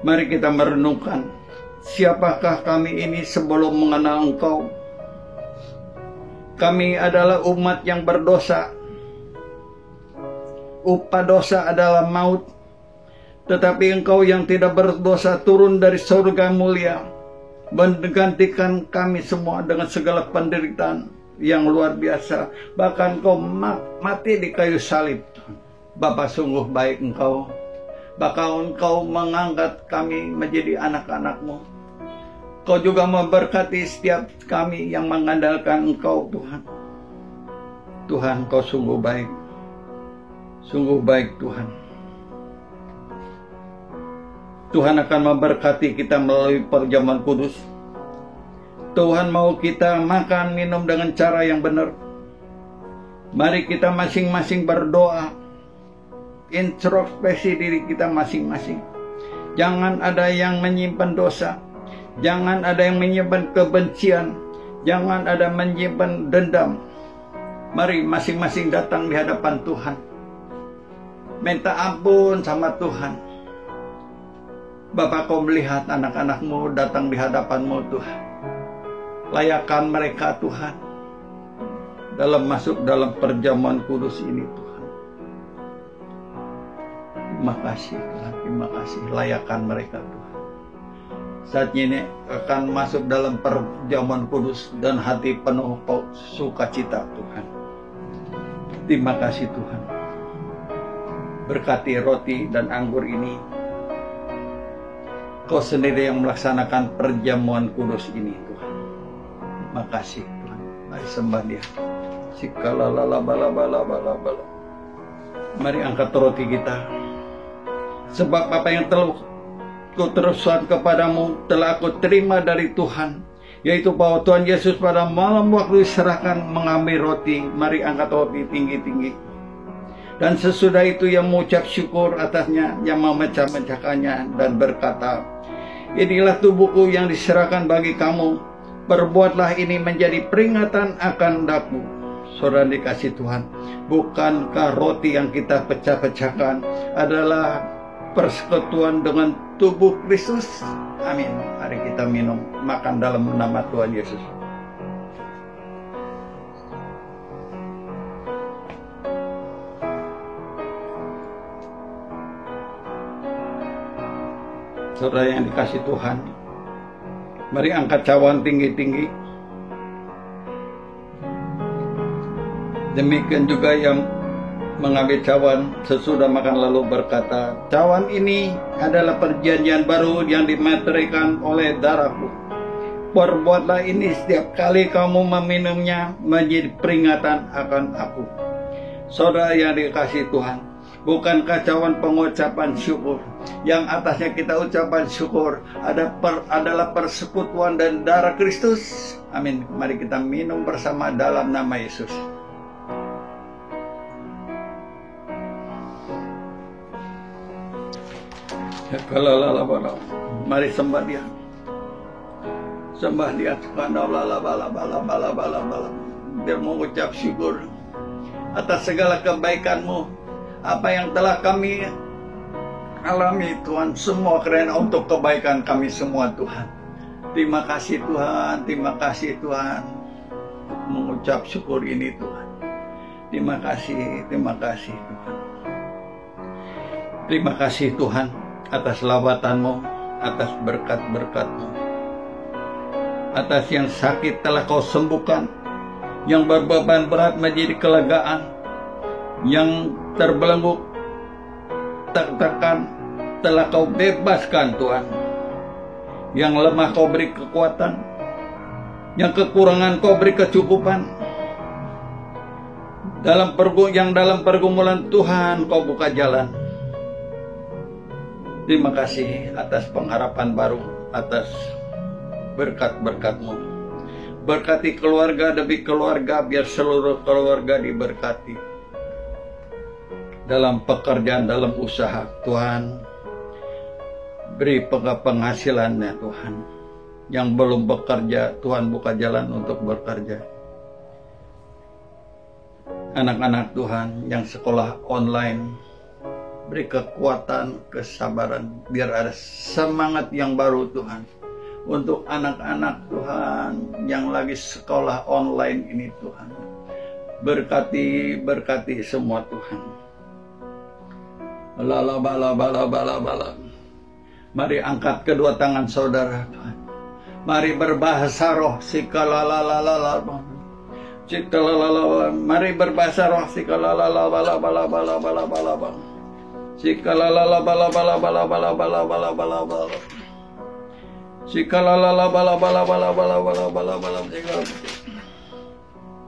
Mari kita merenungkan, siapakah kami ini sebelum mengenal Engkau? Kami adalah umat yang berdosa. Upah dosa adalah maut. Tetapi Engkau yang tidak berdosa turun dari surga mulia, menggantikan kami semua dengan segala penderitaan yang luar biasa. Bahkan Engkau mati di kayu salib. Bapa, sungguh baik Engkau. Bahkan Engkau mengangkat kami menjadi anak-anak-Mu. Kau juga memberkati setiap kami yang mengandalkan Engkau, Tuhan. Tuhan, Kau sungguh baik. Sungguh baik, Tuhan. Tuhan akan memberkati kita melalui perjamuan kudus. Tuhan mau kita makan, minum dengan cara yang benar. Mari kita masing-masing berdoa. Introspeksi diri kita masing-masing. Jangan ada yang menyimpan dosa. Jangan ada yang menyimpan kebencian. Jangan ada menyimpan dendam. Mari masing-masing datang di hadapan Tuhan. Minta ampun sama Tuhan. Bapa, Kau melihat anak-anak-Mu datang di hadapan-Mu, Tuhan. Layakkan mereka, Tuhan, masuk dalam perjamuan kudus ini, Tuhan. Terima kasih, Tuhan. Terima kasih. Layakkan mereka, Tuhan. Saat ini akan masuk dalam perjamuan kudus dan hati penuh sukacita, Tuhan. Terima kasih Tuhan. Berkati roti dan anggur ini. Kau sendiri yang melaksanakan perjamuan kudus ini Tuhan. Makasih Tuhan. Mari sembah Dia. Sikalalalabalabalabalabala. Mari angkat roti kita. Sebab apa yang telah ku teruskan kepadamu telah aku terima dari Tuhan, yaitu bahwa Tuhan Yesus pada malam waktu diserahkan mengambil roti. Mari angkat roti tinggi-tinggi. Dan sesudah itu ia mengucap syukur atasnya, yang memecah-mecahkannya dan berkata, inilah tubuhku yang diserahkan bagi kamu. Perbuatlah ini menjadi peringatan akan daku. Saudara dikasih Tuhan, bukankah roti yang kita pecah-pecahkan adalah persekutuan dengan tubuh Kristus? Amin. Mari kita minum, makan dalam nama Tuhan Yesus. Saudara yang dikasih Tuhan, mari angkat cawan tinggi-tinggi. Demikian juga yang mengambil cawan sesudah makan lalu berkata, cawan ini adalah perjanjian baru yang dimeteraikan oleh darahku. Perbuatlah ini setiap kali kamu meminumnya menjadi peringatan akan aku. Saudara yang dikasih Tuhan, bukankah cawan pengucapan syukur yang atasnya kita ucapan syukur adalah persekutuan dan darah Kristus? Amin. Mari kita minum bersama dalam nama Yesus. Mari sembah Dia. Sembah Dia. Dia mengucap syukur atas segala kebaikan-Mu, apa yang telah kami alami Tuhan, semua karena untuk kebaikan kami semua Tuhan. Terima kasih Tuhan, terima kasih Tuhan. Mengucap syukur ini Tuhan. Terima kasih Tuhan. Terima kasih Tuhan atas lawatan-Mu, atas berkat-berkat-Mu, atas yang sakit telah Kau sembuhkan, yang berbeban berat menjadi kelegaan, yang terbelenggu tertekan telah Kau bebaskan Tuhan, yang lemah Kau beri kekuatan, yang kekurangan Kau beri kecukupan. Dalam pergumulan Tuhan Kau buka jalan. Terima kasih atas pengharapan baru, atas berkat-berkat-Mu. Berkati keluarga demi keluarga, biar seluruh keluarga diberkati. Dalam pekerjaan, dalam usaha, Tuhan, beri penghasilannya Tuhan. Yang belum bekerja, Tuhan buka jalan untuk bekerja. Anak-anak Tuhan yang sekolah online, beri kekuatan, kesabaran, biar ada semangat yang baru Tuhan. Untuk anak-anak Tuhan yang lagi sekolah online ini Tuhan, berkati semua Tuhan. Bala. Mari angkat kedua tangan saudara Tuhan. Mari berbahasa roh. Mari berbahasa roh.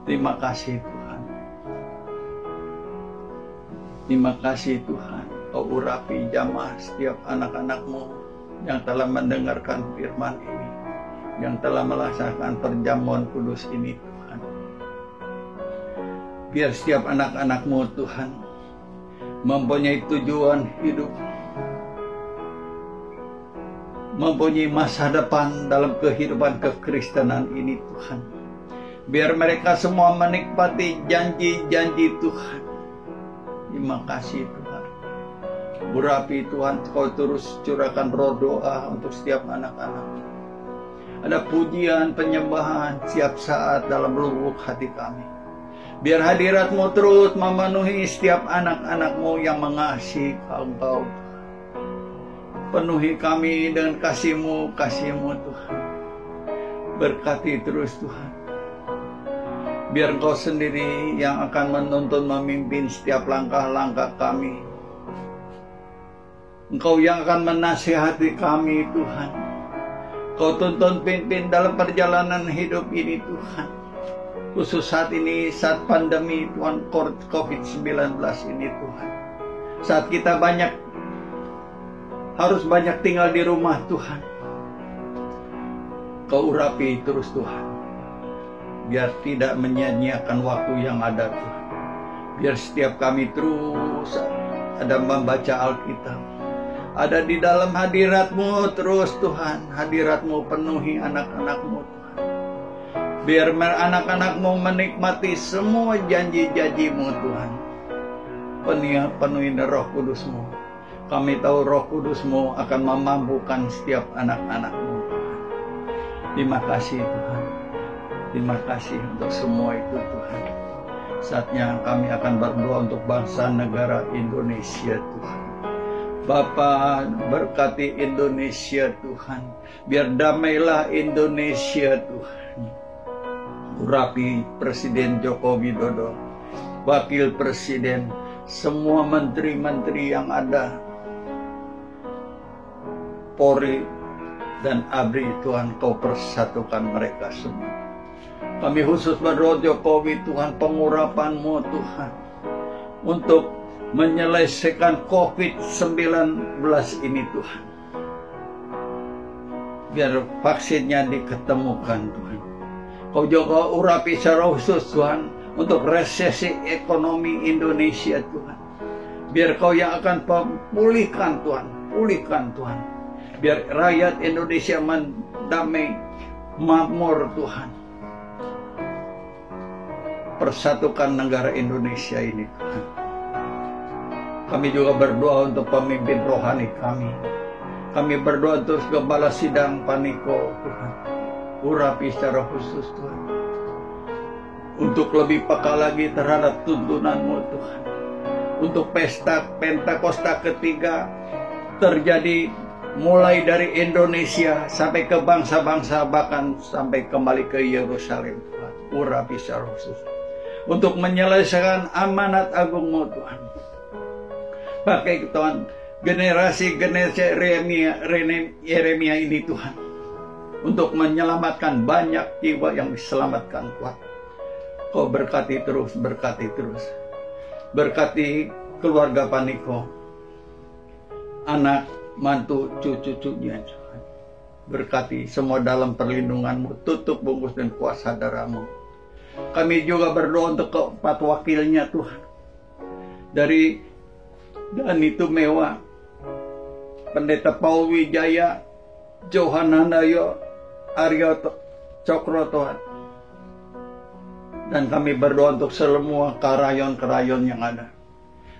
Terima kasih Tuhan. Terima kasih Tuhan. Kau urapi jamaah setiap anak-anak-Mu yang telah mendengarkan firman ini, yang telah melaksanakan perjamuan kudus ini Tuhan. Biar setiap anak-anak-Mu Tuhan mempunyai tujuan hidup, mempunyai masa depan dalam kehidupan kekristenan ini Tuhan. Biar mereka semua menikmati janji-janji Tuhan. Terima kasih Tuhan. Urapi Tuhan, Kau terus curahkan roh doa untuk setiap anak-anak. Ada pujian, penyembahan siap saat dalam lubuk hati kami. Biar hadirat-Mu terus memenuhi setiap anak-anak-Mu yang mengasihi Engkau. Penuhi kami dengan kasih-Mu Tuhan. Berkati terus Tuhan. Biar Engkau sendiri yang akan menuntun memimpin setiap langkah-langkah kami. Engkau yang akan menasihati kami, Tuhan. Kau tuntun pimpin dalam perjalanan hidup ini, Tuhan. Khusus saat ini, saat pandemi Tuhan COVID-19 ini, Tuhan. Saat kita harus banyak tinggal di rumah, Tuhan. Kau urapi terus, Tuhan. Biar tidak menyia-nyiakan waktu yang ada, Tuhan. Biar setiap kami terus ada membaca Alkitab, ada di dalam hadirat-Mu terus, Tuhan. Hadirat-Mu penuhi anak-anak-Mu, Tuhan. Biar anak-anak-Mu menikmati semua janji-janji-Mu, Tuhan. Penuhi Roh Kudus-Mu. Kami tahu Roh Kudus-Mu akan memampukan setiap anak-anak-Mu, Tuhan. Terima kasih, Tuhan. Terima kasih untuk semua itu, Tuhan. Saatnya kami akan berdoa untuk bangsa negara Indonesia, Tuhan. Bapa, berkati Indonesia, Tuhan. Biar damailah Indonesia, Tuhan. Urapi Presiden Joko Widodo, Wakil Presiden, semua menteri-menteri yang ada, Polri dan ABRI, Tuhan. Kau persatukan mereka semua. Kami khusus berdoa Jokowi, Tuhan, pengurapan-Mu, Tuhan, untuk menyelesaikan COVID-19 ini, Tuhan. Biar vaksinnya diketemukan, Tuhan. Kau juga urapi secara khusus, Tuhan, untuk resesi ekonomi Indonesia, Tuhan. Biar Kau yang akan pulihkan, Tuhan. Pulihkan, Tuhan. Biar rakyat Indonesia damai, makmur, Tuhan. Persatukan negara Indonesia ini, Tuhan. Kami juga berdoa untuk pemimpin rohani kami. Kami berdoa terus Gembala Sidang Paniko, Tuhan. Urapi secara khusus, Tuhan. Untuk lebih peka lagi terhadap tuntunan-Mu, Tuhan. Untuk pesta Pentakosta ketiga terjadi mulai dari Indonesia sampai ke bangsa-bangsa, bahkan sampai kembali ke Yerusalem, Tuhan. Urapi secara khusus. Untuk menyelesaikan amanat agung-Mu, Tuhan. Pakai, Tuhan, generasi Yeremia ini, Tuhan. Untuk menyelamatkan banyak jiwa yang diselamatkan, Tuhan. Kau berkati terus, berkati terus. Berkati keluarga Paniko, anak, mantu, cucu-cucunya, Tuhan. Berkati semua dalam perlindungan-Mu, tutup bungkus dan kuasa darah-Mu. Kami juga berdoa untuk keempat wakilnya, Tuhan. Dari Dani Tumewa, Pendeta Paul Wijaya, Johanandayo, Aryo Cokro, Tuhan. Dan kami berdoa untuk semua kerayon-kerayon yang ada.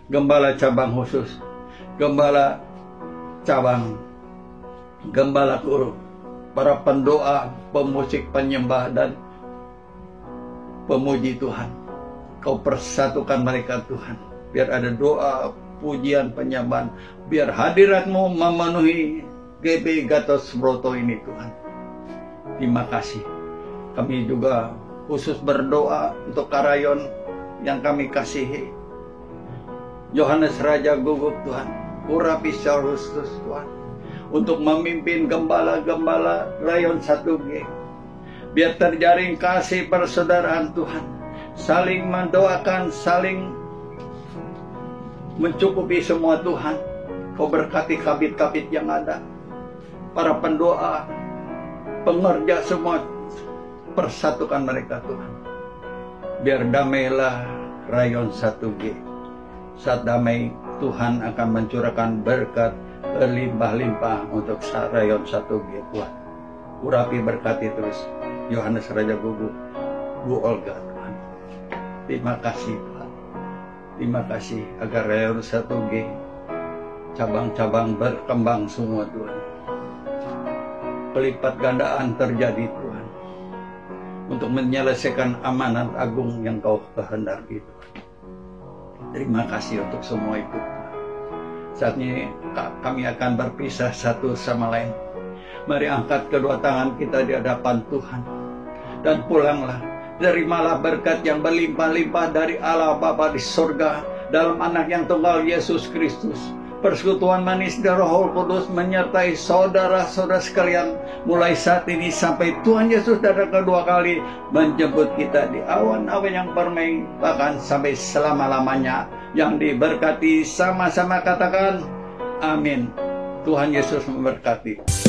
Gembala cabang khusus, gembala cabang, gembala guru, para pendoa, pemusik, penyembah, dan pemuji, Tuhan. Kau persatukan mereka, Tuhan. Biar ada doa, pujian, penyembahan. Biar hadirat-Mu memenuhi GB Gatot Subroto ini, Tuhan. Terima kasih. Kami juga khusus berdoa untuk karayon yang kami kasihi. Yohanes Raja Gugup, Tuhan. Urapi secara khusus, Tuhan. Untuk memimpin gembala-gembala rayon 1G. Biar terjaring kasih persaudaraan, Tuhan. Saling mendoakan, saling mencukupi semua, Tuhan. Kau berkati kabit-kabit yang ada. Para pendoa, pengerja semua. Persatukan mereka, Tuhan. Biar damailah rayon 1G. Saat damai, Tuhan akan mencurahkan berkat berlimpah-limpah untuk rayon 1G, Tuhan. Urapi, berkati terus Yohanes Raja Gugu, Bu Olga, Tuhan. Terima kasih, Tuhan. Terima kasih agar rayon 1G cabang-cabang berkembang semua, Tuhan. Pelipat gandaan terjadi, Tuhan. Untuk menyelesaikan amanat agung yang Kau kehendaki, Tuhan. Terima kasih untuk semua itu, Tuhan. Saatnya kami akan berpisah satu sama lain. Mari angkat kedua tangan kita di hadapan Tuhan. Dan pulanglah terimalah berkat yang berlimpah-limpah dari Allah Bapa di surga dalam anak yang tunggal Yesus Kristus. Persekutuan manis dari Roh Kudus menyertai saudara-saudara sekalian mulai saat ini sampai Tuhan Yesus datang kedua kali menjemput kita di awan-awan yang permai, bahkan sampai selama-lamanya. Yang diberkati sama-sama katakan amin. Tuhan Yesus memberkati.